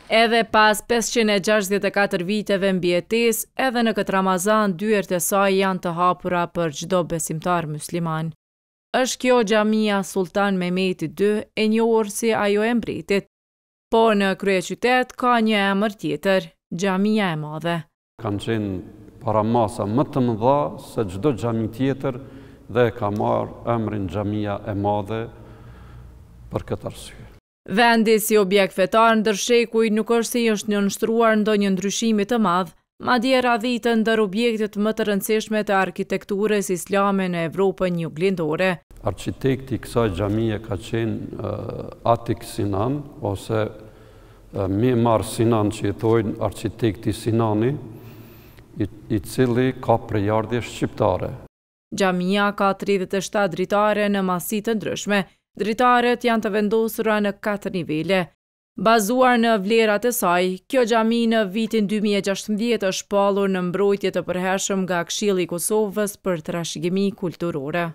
Edhe pas 564 viteve mbijetesë, edhe në këtë Ramazan, dyert e saj janë të hapura për çdo besimtar musliman. Është kjo xhamia Sultan Mehmeti II, e njohur si ajo e mbretit. Po në kryeqytet ka një emër tjetër, Xhamia e Madhe. Kanë qenë paramasa më të mëdha se çdo xhami tjetër dhe ka marrë emrin Xhamia e Madhe për këtë arsye. Vendi si objekt fetar ndër shekuj nuk është se është nënshtruar ndonjë ndryshimi të madh, madje radhitën ndër objektet më të rëndësishme të arkitekturës islame në Evropën juglindore. Arkitekti i kësaj xhamie ka qenë Atik Sinan, ose Mimar Sinan që i thojnë arkitekti Sinani, i cili ka prejardhje shqiptare. Xhamia ka 37 dritare në masi të ndryshme. Dritaret janë të vendosura në 4 nivele. Bazuar në vlerat e saj, kjo xhami në vitin 2016 është shpallur në mbrojtje të përhershëm nga Këshilli i Kosovës për trashëgimi kulturore.